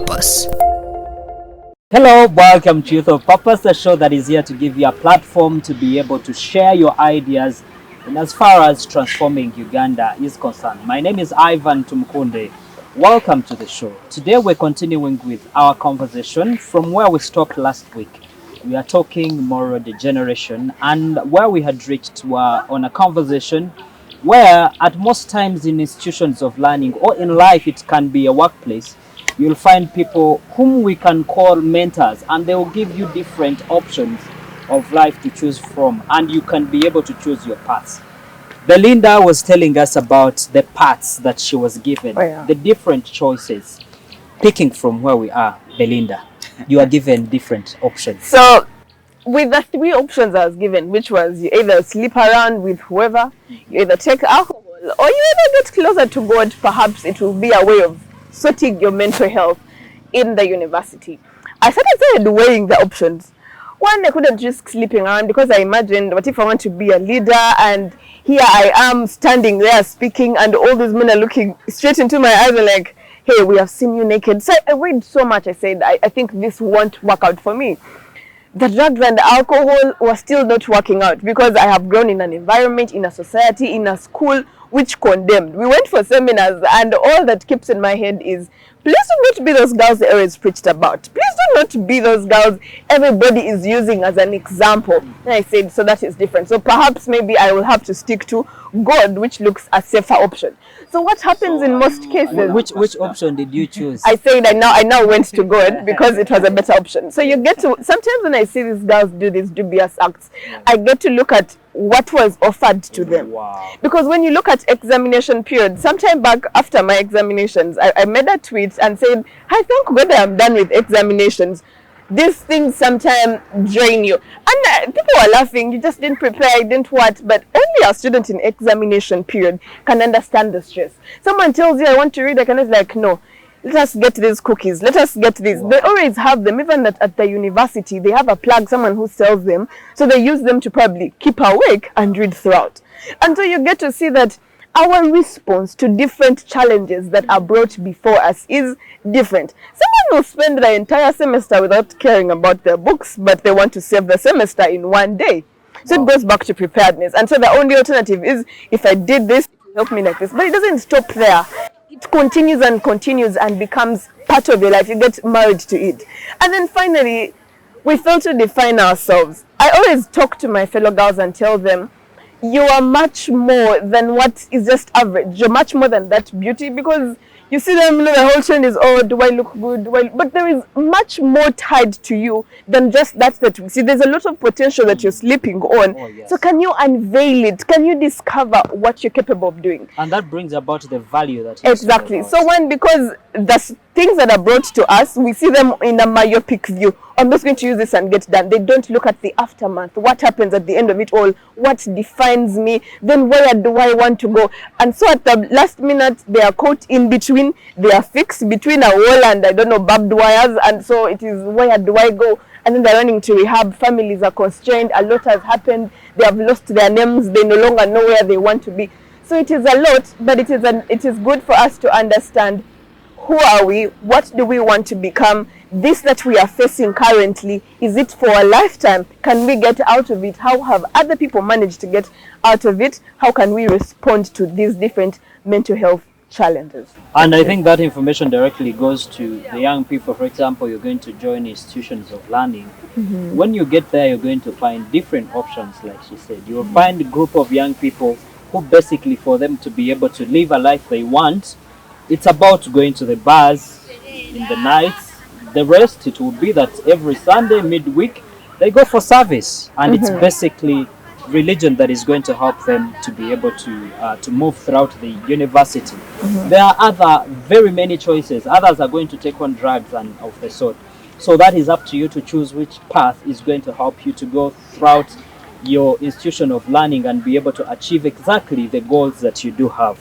Purpose. Hello, welcome to Youth of Purpose, a show that is here to give you a platform to be able to share your ideas in as far as transforming Uganda is concerned. My name is Ivan Tumkunde. Welcome to the show. Today we're continuing with our conversation from where we stopped last week. We are talking moral degeneration, and where we had reached were on a conversation where at most times in institutions of learning or in life, it can be a workplace, you'll find people whom we can call mentors, and they will give you different options of life to choose from, and you can be able to choose your paths. Belinda was telling us about the paths that she was given, the different choices. Picking from where we are, Belinda, you are given different options. So, with the three options I was given, which was you either sleep around with whoever, you either take alcohol, or you either get closer to God, perhaps it will be a way of sorting your mental health in the university. I started weighing the options. One, I couldn't risk sleeping around because I imagined, what if I want to be a leader and here I am standing there speaking and all these men are looking straight into my eyes and like, hey, we have seen you naked. So I weighed so much. I said, I think this won't work out for me. The drugs and the alcohol were still not working out because I have grown in an environment, in a society, in a school which condemned. We went for seminars and all that keeps in my head is, please do not be those girls they always preached about. Please do not be those girls everybody is using as an example. And I said, so that is different. So perhaps maybe I will have to stick to God, which looks a safer option. So what happens in most cases? Which option did you choose? I said I now went to God because it was a better option. So you get to, sometimes when I see these girls do these dubious acts, I get to look at what was offered to them. Wow. Because when you look at examination period, sometime back after my examinations, I made a tweet and said, I thank God I am done with examinations. These things sometimes drain you. And people were laughing, you just didn't prepare, you didn't what, but only a student in examination period can understand the stress. Someone tells you, I want to read, I can just like, no, let us get these cookies, let us get this. Wow. They always have them, even at the university, they have a plug, someone who sells them, so they use them to probably keep awake and read throughout. And so you get to see that our response to different challenges that are brought before us is different. Someone will spend the entire semester without caring about their books, but they want to save the semester in one day. So It goes back to preparedness. And so the only alternative is, if I did this, it will help me like this. But it doesn't stop there. It continues and becomes part of your life. You get married to it. And then finally, we fail to define ourselves. I always talk to my fellow girls and tell them, you are much more than what is just average. You're much more than that beauty, because you see them, the whole trend is, oh, do I look good? But there is much more tied to you than just that we see. There's a lot of potential that you're sleeping on. Oh, yes. So can you unveil it? Can you discover what you're capable of doing? And that brings about the value that exactly. So because the things that are brought to us, we see them in a myopic view. I'm just going to use this and get done. They don't look at the aftermath. What happens at the end of it all? What defines me? Then where do I want to go? And so at the last minute, they are caught in between. They are fixed between a wall and, barbed wires. And so it is, where do I go? And then they're running to rehab. Families are constrained. A lot has happened. They have lost their names. They no longer know where they want to be. So it is a lot, but it is good for us to understand, who are we? What do we want to become? This that we are facing currently, is it for a lifetime? Can we get out of it? How have other people managed to get out of it? How can we respond to these different mental health challenges? And I think that information directly goes to the young people. For example, you're going to join institutions of learning. Mm-hmm. When you get there, you're going to find different options, like she said. You will find a group of young people who basically, for them to be able to live a life they want, it's about going to the bars in the nights. The rest, it will be that every Sunday, midweek, they go for service. And it's basically religion that is going to help them to be able to move throughout the university. There are very many choices. Others are going to take on drugs and of the sort. So that is up to you to choose which path is going to help you to go throughout your institution of learning and be able to achieve exactly the goals that you do have.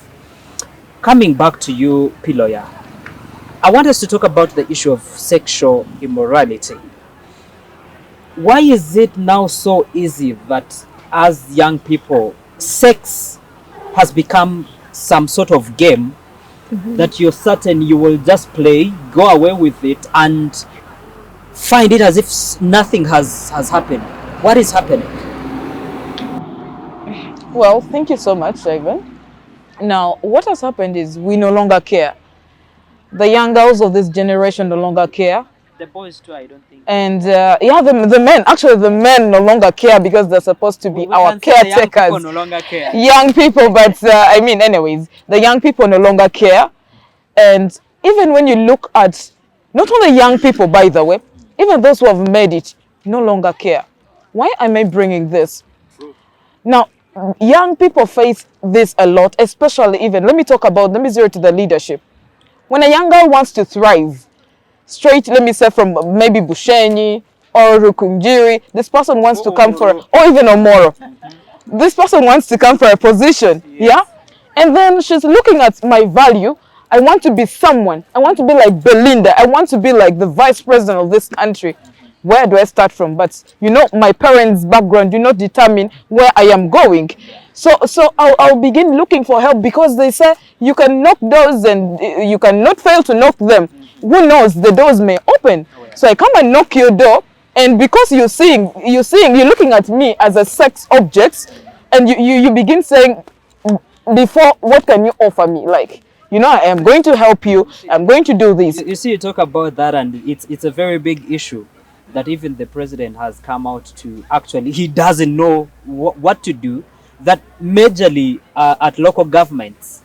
Coming back to you, Piloya, I want us to talk about the issue of sexual immorality. Why is it now so easy that as young people, sex has become some sort of game that you're certain you will just play, go away with it, and find it as if nothing has happened. What is happening? Well, thank you so much, Ivan. Now, what has happened is we no longer care. The young girls of this generation no longer care. The boys too, I don't think. And yeah, the men, actually the men no longer care because they're supposed to be our can say the young caretakers. people no longer care. Young people, but I mean, anyways, the young people no longer care. And even when you look at not only young people, by the way, even those who have made it no longer care. Why am I bringing this? Now, young people face this a lot, especially even, let me zero to the leadership. When a young girl wants to thrive, straight, let me say from maybe Bushenyi or Rukunjiri, this person wants to come for, or even Omoro. This person wants to come for a position, yeah? And then she's looking at my value. I want to be someone. I want to be like Belinda. I want to be like the vice president of this country. Where do I start from? But you know, my parents' background do not determine where I am going. So I'll begin looking for help because they say you can knock doors and you cannot fail to knock them. Who knows, the doors may open. So I come and knock your door, and because you're looking at me as a sex object, and you begin saying, before, what can you offer me? Like, you know, I am going to help you. I'm going to do this. You see, you talk about that, and it's a very big issue that even the president has come out to actually, he doesn't know what to do. That majorly at local governments,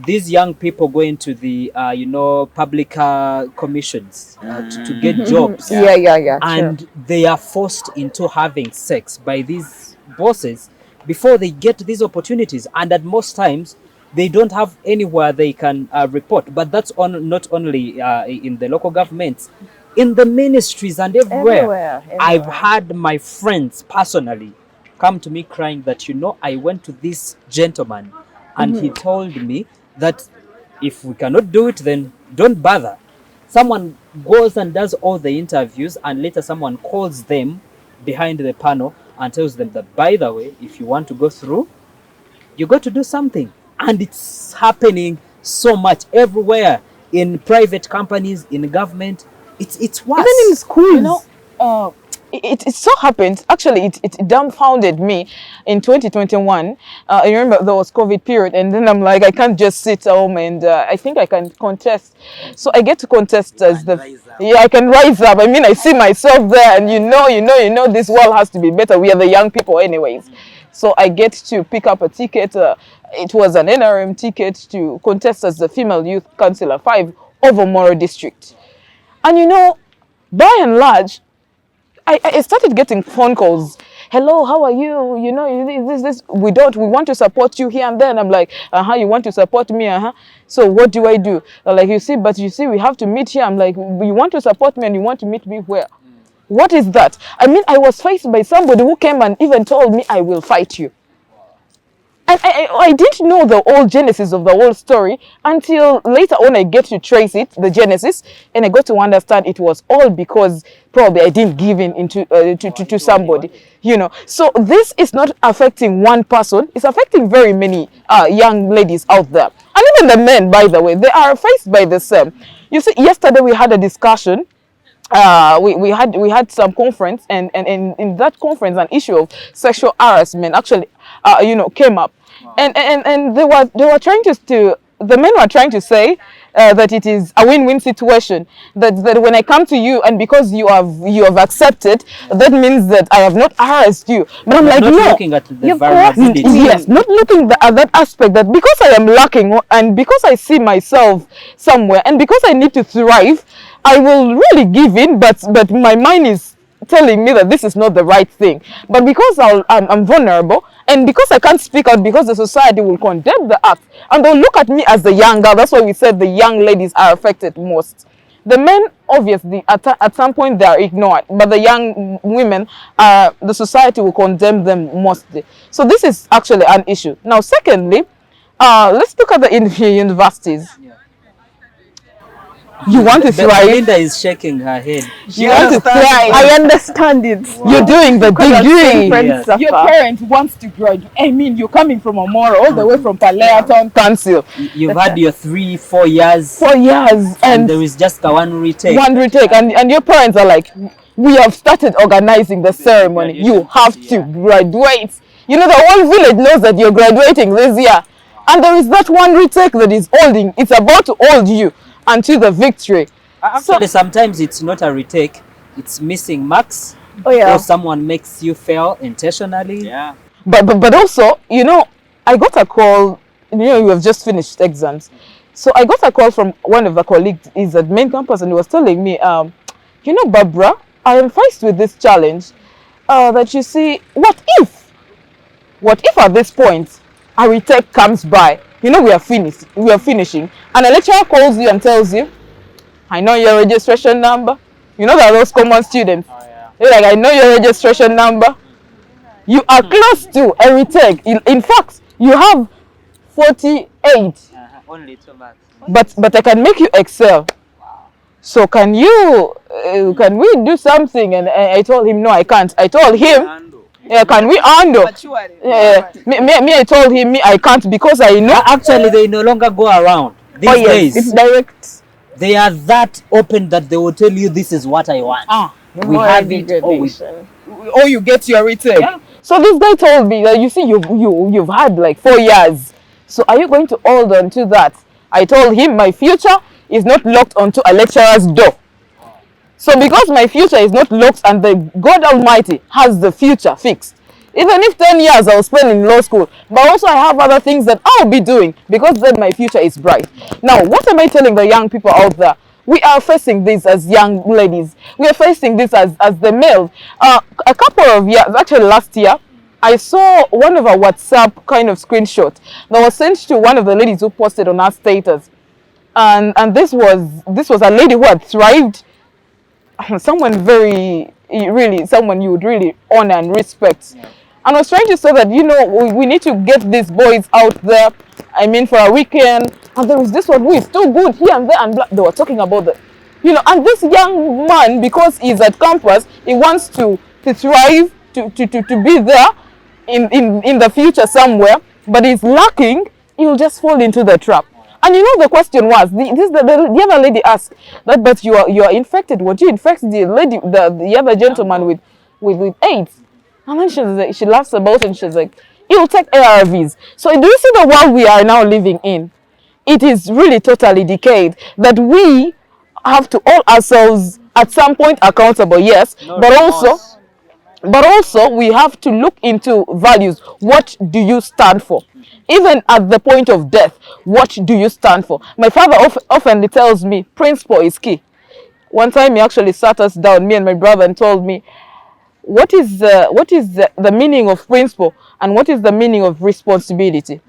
these young people go into the public commissions to get jobs. Yeah. And they are forced into having sex by these bosses before they get these opportunities, and at most times they don't have anywhere they can report. But that's not only in the local governments, in the ministries and everywhere. I've had my friends personally come to me crying that, I went to this gentleman and he told me that if we cannot do it, then don't bother. Someone goes and does all the interviews, and later someone calls them behind the panel and tells them that, by the way, if you want to go through, you got to do something. And it's happening so much everywhere, in private companies, in government. It's worse. Even in schools. You know, it so happened, actually, it dumbfounded me in 2021. I remember there was COVID period, and then I'm like, I can't just sit home, and I think I can contest. So I get to contest as I can rise up. I mean, I see myself there, and you know, this world has to be better. We are the young people anyways. So I get to pick up a ticket. It was an NRM ticket to contest as the Female Youth Councillor 5 of Omoro District. And you know, by and large, I started getting phone calls. Hello, how are you? You know, this. We want to support you here and there. And I'm like, you want to support me? So what do I do? Like, you see, we have to meet here. I'm like, you want to support me and you want to meet me where? What is that? I mean, I was faced by somebody who came and even told me, I will fight you. And I didn't know the whole genesis of the whole story until later on I get to trace it, the genesis, and I got to understand it was all because probably I didn't give in to somebody, you know. So this is not affecting one person, it's affecting very many young ladies out there. And even the men, by the way, they are faced by the same. You see, yesterday we had a discussion. We had some conference, and in that conference an issue of sexual harassment actually came up. Wow. And they were trying to the men were trying to say that it is a win-win situation, that when I come to you and because you have accepted, that means that I have not harassed you. But I'm like, not no, looking at the vulnerability. yes, not looking at that aspect, that because I am lacking and because I see myself somewhere and because I need to thrive, I will really give in, but my mind is telling me that this is not the right thing. But because I'm vulnerable, and because I can't speak out, because the society will condemn the act, and they'll look at me as the young girl. That's why we said the young ladies are affected most. The men, obviously, at some point they are ignored, but the young women, the society will condemn them mostly. So this is actually an issue. Now, secondly, let's look at the universities. You want to thrive. Linda is shaking her head. You want to thrive. I understand it. Wow. You're doing the Because I've seen degree. friends Yes. suffer. Your parent wants to graduate. I mean, you're coming from Amora all the way from Palea Town Council You've had your 3-4 years, for years, and there is just a one retake. and your parents are like, we have started organizing the ceremony. You have to graduate. You know, the whole village knows that you're graduating this year, and there is that one retake that is holding. It's about to hold you until the victory. Actually, sometimes it's not a retake; it's missing marks, Oh yeah. or someone makes you fail intentionally. Yeah. But also, you know, I got a call. You know, you have just finished exams, so I got a call from one of the colleagues is at main campus, and he was telling me, you know, Barbara, I am faced with this challenge. That you see, what if at this point a retake comes by? You know, we are finishing, and a lecturer calls you and tells you, I know your registration number. You know, there are those common students. Oh yeah. They're like, I know your registration number. You are close to a retake. In fact, you have 48, Only 2 marks. but I can make you excel. So can we do something? And I told him, no, I can't. I told him, yeah, can we handle? Me, I told him, me, I can't, because I know. Actually, they no longer go around these Oh yes, days. it's direct. They are that open that they will tell you, this is what I want. We More have it, or we degradation. Or you get your retake. Yeah. So this guy told me that, you see, you've had like 4 years. So are you going to hold on to that? I told him my future is not locked onto a lecturer's door. So because my future is not locked and the God Almighty has the future fixed, even if 10 years I'll spend in law school, but also I have other things that I'll be doing, because then my future is bright. Now, what am I telling the young people out there? We are facing this as young ladies. We are facing this as the males. A couple of years, actually last year, I saw one of our WhatsApp kind of screenshot that was sent to one of the ladies who posted on our status. And this was a lady who had thrived, someone someone you would really honor and respect. And I was trying to say that, you know, we need to get these boys out there, I mean, for a weekend. And there is this one who is too good here and there, and they were talking about the, you know, and this young man, because he's at campus, he wants to thrive, to be there in the future somewhere, but he's lacking, he'll just fall into the trap. And you know, the question was, the other lady asked that, but you are infected. What you infect the lady, the other gentleman with AIDS? And then she laughs about it, and she's like, he'll take ARVs. So do you see the world we are now living in? It is really totally decayed, that we have to hold ourselves at some point accountable, yes, but also we have to look into values. What do you stand for? Even at the point of death, what do you stand for? My father often tells me, principle is key. One time he actually sat us down, me and my brother, and told me, what is the meaning of principle and what is the meaning of responsibility?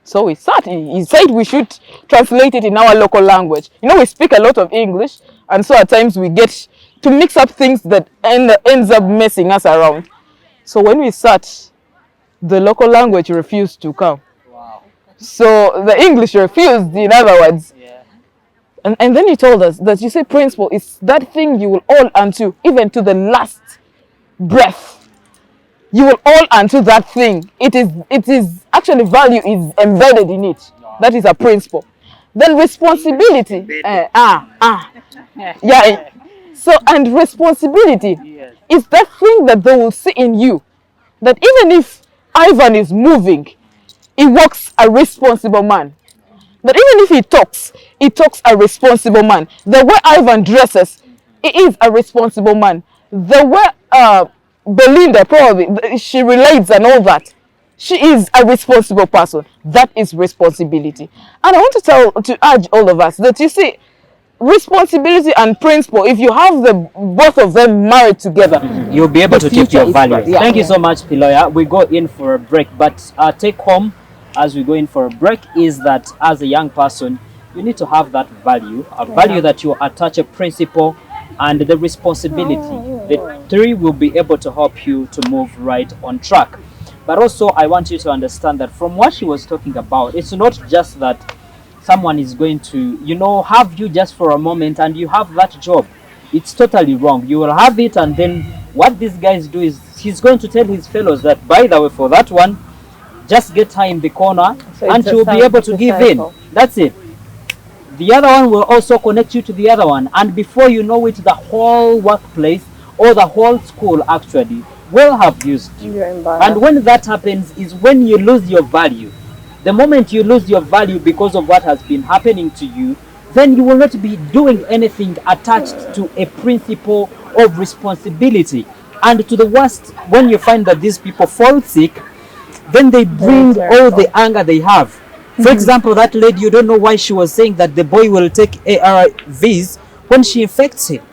So we sat, he said we should translate it in our local language. You know, we speak a lot of English, and so at times we get to mix up things that ends up messing us around. So when we sat, the local language refused to come. Wow. So the English refused, in other words. Yeah. And then he told us that, you say, principle is that thing you will hold onto, even to the last breath. You will hold onto that thing. It is actually, value is embedded in it. That is a principle. Then responsibility. Yeah. So, and responsibility Yes. is that thing that they will see in you. That even if Ivan is moving, he walks a responsible man. That even if he talks a responsible man. The way Ivan dresses, he is a responsible man. The way Belinda, probably, she relates and all that, she is a responsible person. That is responsibility. And I want to urge all of us that, you see, responsibility and principle, if you have both of them married together, you'll be able to keep future your is values. bright. Yeah. Thank you so much, Piloya. We go in for a break, but take home as we go in for a break is that as a young person, you need to have that value, a value that you attach a principle and the responsibility. The three will be able to help you to move right on track. But also, I want you to understand that from what she was talking about, it's not just that someone is going to, have you just for a moment and you have that job. It's totally wrong. You will have it, and then what these guys do is he's going to tell his fellows that, by the way, for that one, just get her in the corner So and it's a she'll be able to give in. cycle. That's it. The other one will also connect you to the other one, and before you know it, the whole workplace or the whole school actually will have used you. You're embarrassed. And when that happens is when you lose your value. The moment you lose your value because of what has been happening to you, then you will not be doing anything attached to a principle of responsibility. And to the worst, when you find that these people fall sick, then they bring all the anger they have. For example, that lady, you don't know why she was saying that the boy will take ARVs when she infects him.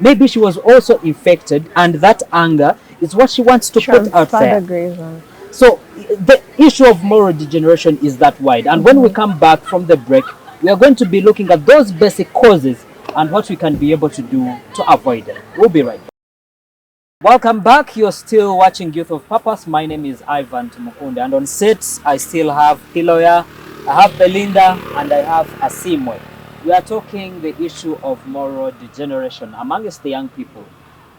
Maybe she was also infected, and that anger is what she wants to put out there. So the issue of moral degeneration is that wide. And when we come back from the break, we are going to be looking at those basic causes and what we can be able to do to avoid them. We'll be right back. Welcome back. You're still watching Youth of Purpose. My name is Ivan Tumukunde, and on set I still have Hiloya, I have Belinda, and I have Asimwe. We are talking the issue of moral degeneration amongst the young people,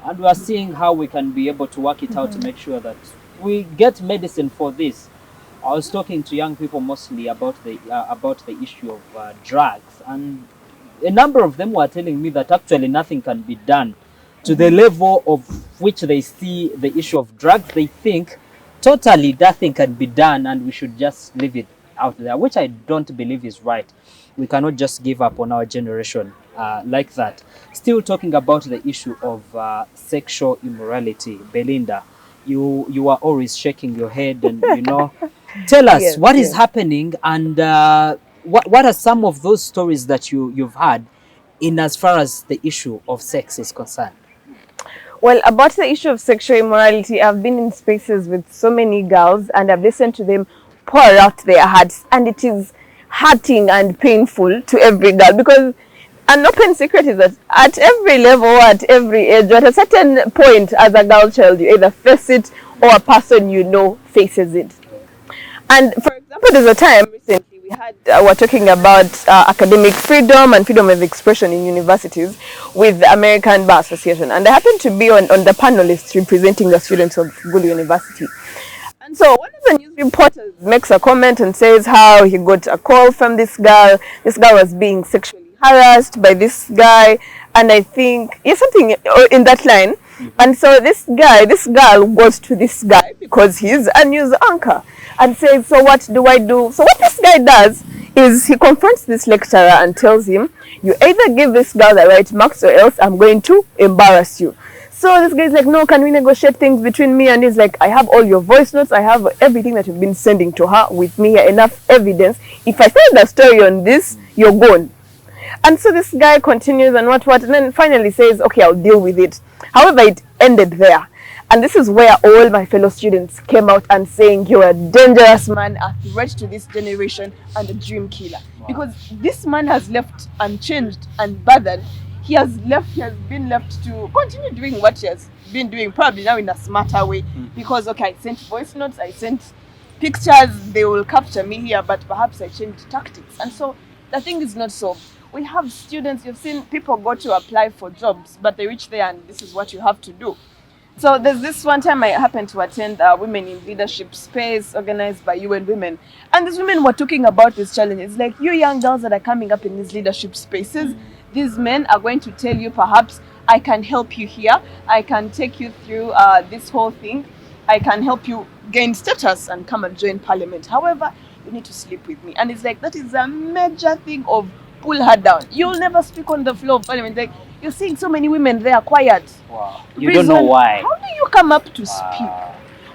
and we are seeing how we can be able to work it out to make sure that we get medicine for this. I was talking to young people mostly about the issue of drugs, and a number of them were telling me that actually nothing can be done to the level of which they see the issue of drugs. They think totally nothing can be done and we should just leave it out there, which I don't believe is right. We cannot just give up on our generation like that. Still talking about the issue of sexual immorality. Belinda, you are always shaking your head, and tell us Yes, what is yes. happening, and what are some of those stories that you've had in as far as the issue of sex is concerned. Well, about the issue of sexual immorality, I've been in spaces with so many girls and I've listened to them pour out their hearts, and it is hurting and painful to every girl, because an open secret is that at every level, at every age, at a certain point as a girl child, you either face it or a person you know faces it. And for example, there's a time recently we had, we're talking about academic freedom and freedom of expression in universities with the American Bar Association. And I happened to be on the panelists representing the students of Gulu University. And so one of the news reporters makes a comment and says how he got a call from this girl. This girl was being sexually harassed by this guy. And I think, yeah, something in that line. And so this girl goes to this guy because he's a news anchor and says, so what do I do? So what this guy does is he confronts this lecturer and tells him, you either give this girl the right marks or else I'm going to embarrass you. So this guy's like, no, can we negotiate things between me? And he's like, I have all your voice notes. I have everything that you've been sending to her with me, enough evidence. If I tell the story on this, you're gone. And so this guy continues and what, and then finally says, okay, I'll deal with it. However, it ended there. And this is where all my fellow students came out and saying, you're a dangerous man, a threat to this generation, and a dream killer. Wow. Because this man has left unchanged and bothered. He has been left to continue doing what he has been doing, probably now in a smarter way. Because, okay, I sent voice notes, I sent pictures, they will capture me here, but perhaps I changed tactics. And so the thing is not so. We have students, you've seen people go to apply for jobs, but they reach there and this is what you have to do. So there's this one time I happened to attend a Women in Leadership space organized by UN Women. And these women were talking about this challenge. It's like, you young girls that are coming up in these leadership spaces, these men are going to tell you, perhaps, I can help you here. I can take you through this whole thing. I can help you gain status and come and join parliament. However, you need to sleep with me. And it's like, that is a major thing of pull her down. You'll never speak on the floor of parliament. Like, you're seeing so many women there quiet. Wow. You don't know why. How do you come up to speak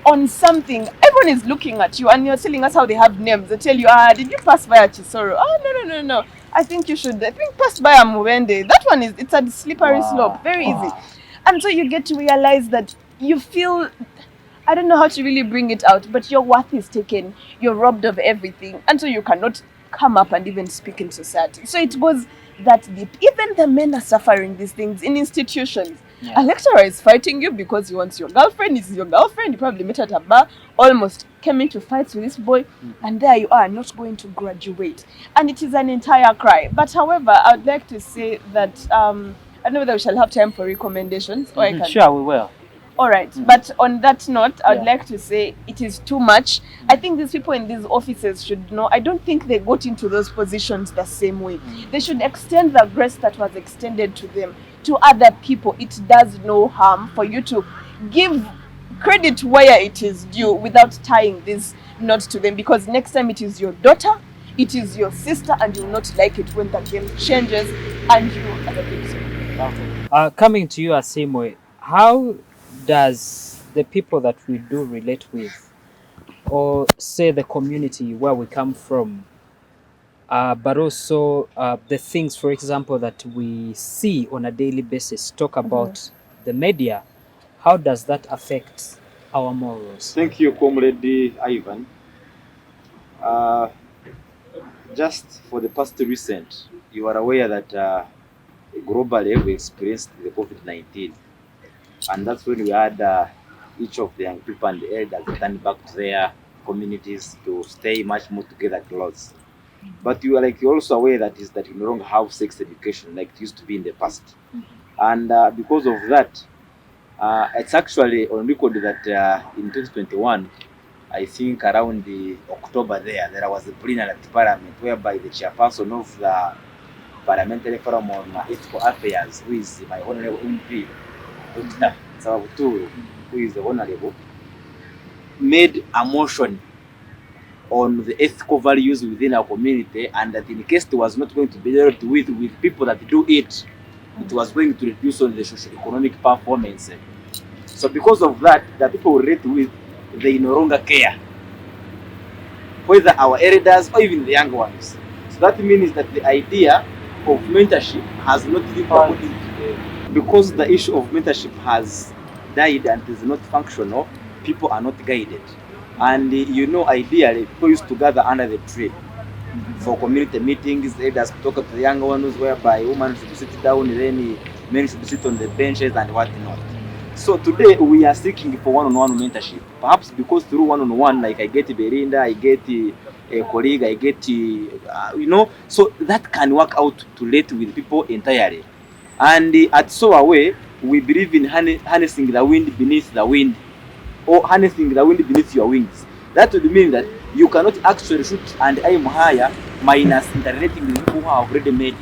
on something? Everyone is looking at you and you're telling us how they have names. They tell you, did you pass by a Chisoro? Oh, no. I think you should. I think pass by a Muwende. That one it's a slippery slope. Very easy. And so you get to realize that you feel, I don't know how to really bring it out, but your worth is taken. You're robbed of everything. And so you cannot come up and even speak in society. So it goes that deep. Even the men are suffering these things in institutions. Yeah. A lecturer is fighting you because he wants your girlfriend. This is your girlfriend. You probably met at a bar, almost came into fights with this boy, and there you are, not going to graduate. And it is an entire cry. But however, I would like to say that I don't know whether we shall have time for recommendations, or I can. Sure, we will. All right, but on that note, I'd Yeah. like to say it is too much. I think these people in these offices should know. I don't think they got into those positions the same way. They should extend the grace that was extended to them to other people. It does no harm for you to give credit where it is due without tying this knot to them, because next time it is your daughter, it is your sister, and you will not like it when the game changes and you are the victim. Coming to you, Asimwe, how does the people that we do relate with, or say the community where we come from, but also the things, for example, that we see on a daily basis, talk about the media, how does that affect our morals? Thank you, Comrade Ivan. Just for the past recent, you are aware that globally we experienced the COVID-19, and that's when we had each of the young people and the elders turn back to their communities to stay much more together close. But you are also aware that you no longer have sex education like it used to be in the past, and because of that, it's actually on record that in 2021, I think around the October there was a plenary at Parliament whereby the chairperson of the Parliamentary Forum on Ethical Affairs, who is my honorable MP, Dr. Sabuturu, who is the honorable, made a motion on the ethical values within our community, and that in case it was not going to be dealt with people that do it, it was going to reduce on the socio-economic performance. So because of that, the people we relate with, they no longer care whether our elders or even the young ones. So that means that the idea of mentorship has not been promoted because the issue of mentorship has died and is not functional. People are not guided, and ideally people used to gather under the tree for community meetings. Elders talk to the young ones, whereby women should sit down, then men should sit on the benches and whatnot. So today we are seeking for one-on-one mentorship. Perhaps because through one-on-one, like I get Belinda, I get a colleague, I get so that can work out to relate with people entirely. And at Soaway, we believe in harnessing the wind beneath the wind, or harnessing the wind beneath your wings. That would mean that you cannot actually shoot and aim higher minus interacting with people who have already made it.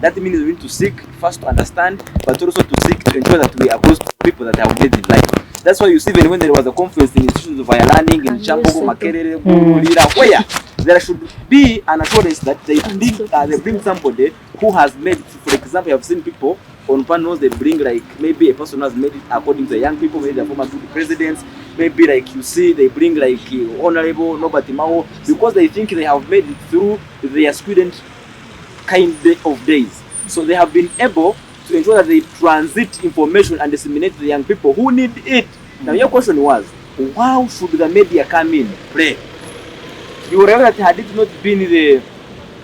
That means we need to seek first to understand, but also to seek to ensure that we are close to people that have made it life. That's why you see when there was a conference in institutions of higher learning in Chambogo, Makerere, Gurira, where there should be an assurance that they bring somebody who has made it. For example, you have seen people on panels, they bring like maybe a person who has made it according to the young people, maybe the former presidents, maybe like you see they bring like Honorable Nobati Mao, because they think they have made it through their student kind of days. So they have been able to ensure that they transit information and disseminate to the young people who need it. Now your question was, how should the media come in play? You remember that had it not been the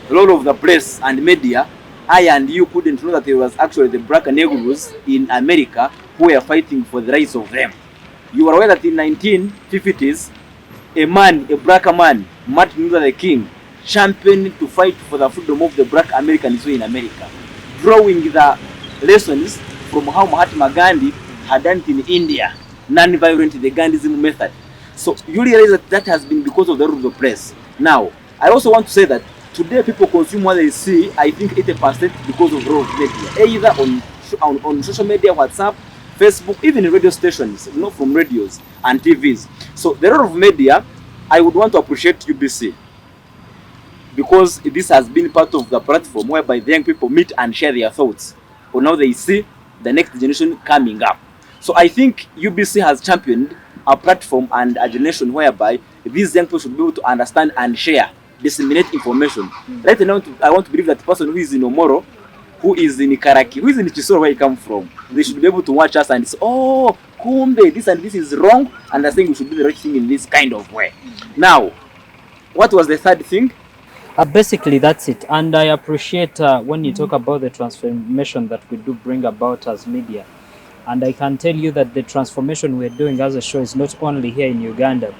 role of the press and media, I and you couldn't know that it was actually the black Negroes in America who were fighting for the rights of them. You are aware that in 1950s, a black man, Martin Luther King, championed to fight for the freedom of the black Americans in America, drawing the lessons from how Mahatma Gandhi had done it in India, non-violent, the Gandhism method. So you realize that that has been because of the role of the press. Now, I also want to say that today people consume what they see, I think 80% because of the role of media, either on social media, WhatsApp, Facebook, even radio stations, from radios and TVs. So the role of media, I would want to appreciate UBC, because this has been part of the platform whereby the young people meet and share their thoughts on how they see the next generation coming up. So I think UBC has championed a platform and a generation whereby these young people should be able to understand and share, disseminate information. Right now, I want to believe that the person who is in Omoro, who is in Ikaraki, who is in Chisoro, where he come from, they should be able to watch us and say, oh, kumbe, this and this is wrong, and I think we should do the right thing in this kind of way. Now, what was the third thing? Basically, that's it. And I appreciate when you talk about the transformation that we do bring about as media. And I can tell you that the transformation we're doing as a show is not only here in Uganda.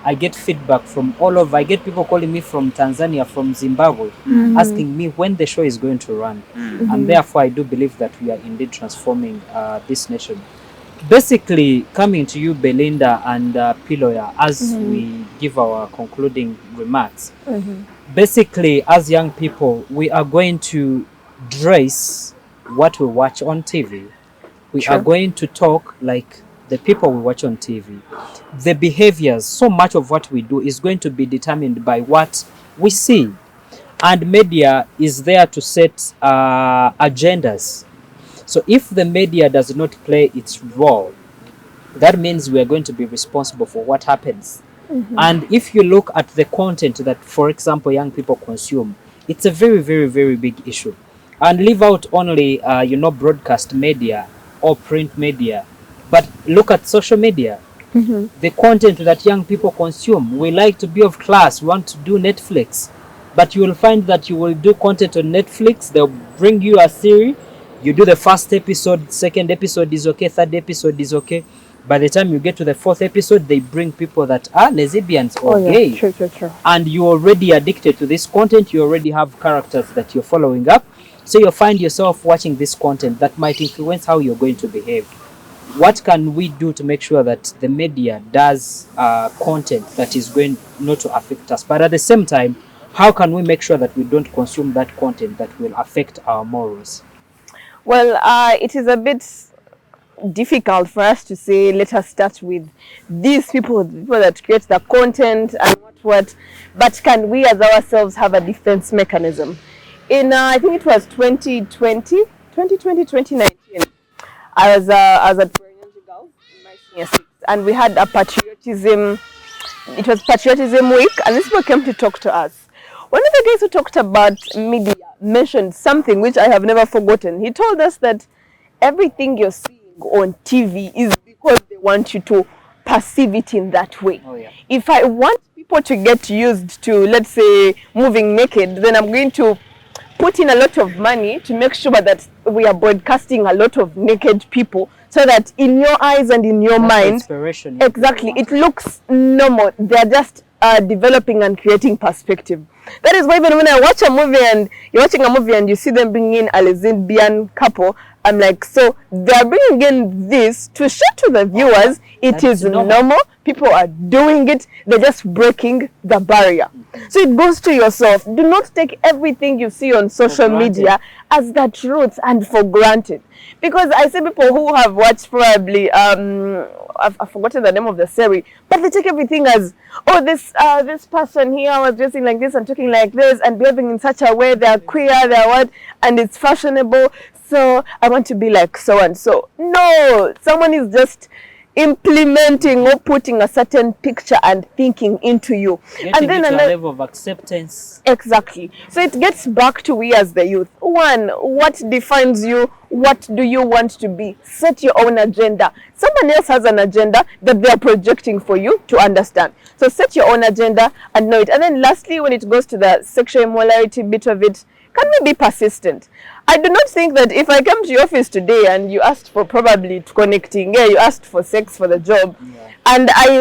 I get feedback from all over. I get people calling me from Tanzania, from Zimbabwe, asking me when the show is going to run. And therefore, I do believe that we are indeed transforming this nation. Basically, coming to you, Belinda and Piloya, as we give our concluding remarks. Basically, as young people, we are going to dress what we watch on TV. We are going to talk like the people we watch on TV. The behaviors, so much of what we do is going to be determined by what we see. And media is there to set agendas. So if the media does not play its role, that means we are going to be responsible for what happens. And if you look at the content that, for example, young people consume, it's a very, very, very big issue. And leave out only, broadcast media or print media, but look at social media. The content that young people consume, we like to be of class, we want to do Netflix, but you will find that you will do content on Netflix, they'll bring you a series, you do the first episode, second episode is okay, third episode is okay. By the time you get to the fourth episode, they bring people that are lesbians or gay. True. And you're already addicted to this content, you already have characters that you're following up. So you'll find yourself watching this content that might influence how you're going to behave. What can we do to make sure that the media does content that is going not to affect us? But at the same time, how can we make sure that we don't consume that content that will affect our morals? Well, it is a bit difficult for us to say, let us start with these people, the people that create the content and what. But can we as ourselves have a defense mechanism? In I think it was 2019, I was at Pregnancy Girls in my senior six, and we had a patriotism. It was Patriotism Week, and these people came to talk to us. One of the guys who talked about media mentioned something which I have never forgotten. He told us that everything you're seeing on TV is because they want you to perceive it in that way. If I want people to get used to, let's say, moving naked, then I'm going to put in a lot of money to make sure that we are broadcasting a lot of naked people, so that in your eyes and in your mind, inspiration, exactly, it looks normal. They're just developing and creating perspective. That is why even when I watch a movie and you're watching a movie and you see them bringing in a lesbian couple, I'm like, so they're bringing in this to show to the viewers it is normal. People are doing it. They're just breaking the barrier. So it goes to yourself. Do not take everything you see on social media as the truth and for granted. Because I see people who have watched probably, I've forgotten the name of the series, but they take everything as, oh, this person here was dressing like this and talking like this and behaving in such a way, they're queer, they're what, and it's fashionable, so I want to be like so and so. No, someone is just implementing or putting a certain picture and thinking into you, and then a level of acceptance. Exactly. So it gets back to we as the youth. One, what defines you? What do you want to be? Set your own agenda. Someone else has an agenda that they are projecting for you to understand. So set your own agenda and know it. And then lastly, when it goes to the sexual immorality bit of it, can we be persistent? I do not think that if I come to your office today and you asked for probably connecting, you asked for sex for the job, and I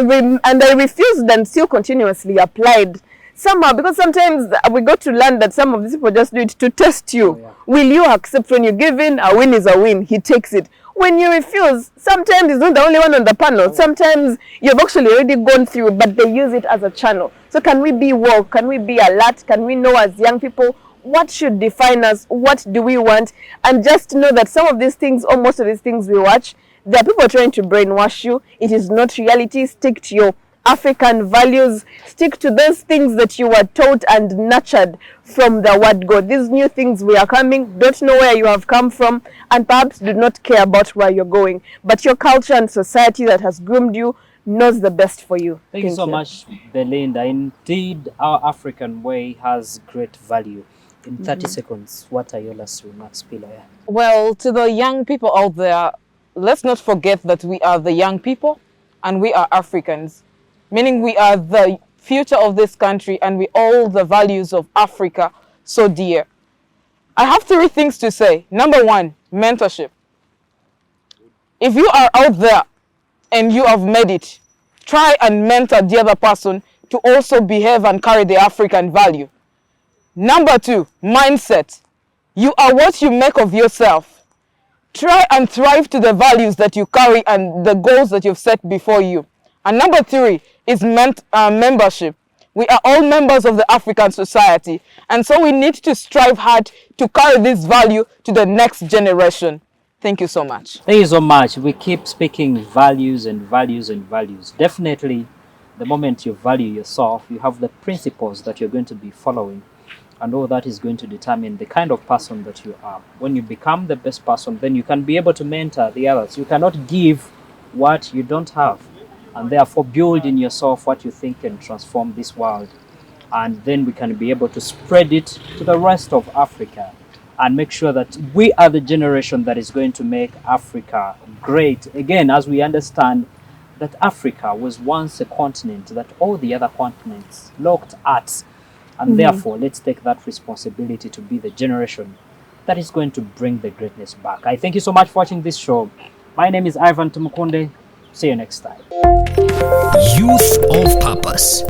refused and still continuously applied somehow, because sometimes we got to learn that some of these people just do it to test you. Will you accept? When you give in, a win is a win. He takes it. When you refuse, sometimes he's not the only one on the panel. Sometimes you've actually already gone through, but they use it as a channel. So can we be woke? Can we be alert? Can we know as young people what should define us? What do we want? And just know that some of these things, or most of these things we watch, there are people trying to brainwash you. It is not reality. Stick to your African values. Stick to those things that you were taught and nurtured from the word God. These new things we are coming, don't know where you have come from, and perhaps do not care about where you're going. But your culture and society that has groomed you knows the best for you. Thank you so much, Belinda. Indeed, our African way has great value. In 30 seconds, what are your last remarks, Piloya? Well, to the young people out there, let's not forget that we are the young people and we are Africans, meaning we are the future of this country and we hold the values of Africa so dear. I have 3 things to say. Number 1, mentorship. If you are out there and you have made it, try and mentor the other person to also behave and carry the African value. Number 2, mindset. You are what you make of yourself. Try and thrive to the values that you carry and the goals that you've set before you. And number 3 is membership. We are all members of the African society, and so we need to strive hard to carry this value to the next generation. Thank you so much. Thank you so much. We keep speaking values and values and values. Definitely, the moment you value yourself, you have the principles that you're going to be following, and all that is going to determine the kind of person that you are. When you become the best person, then you can be able to mentor the others. You cannot give what you don't have, and therefore build in yourself what you think can transform this world. And then we can be able to spread it to the rest of Africa and make sure that we are the generation that is going to make Africa great. Again, as we understand that Africa was once a continent that all the other continents looked at. And therefore, let's take that responsibility to be the generation that is going to bring the greatness back. I thank you so much for watching this show. My name is Ivan Tumukunde. See you next time. Youth of Purpose.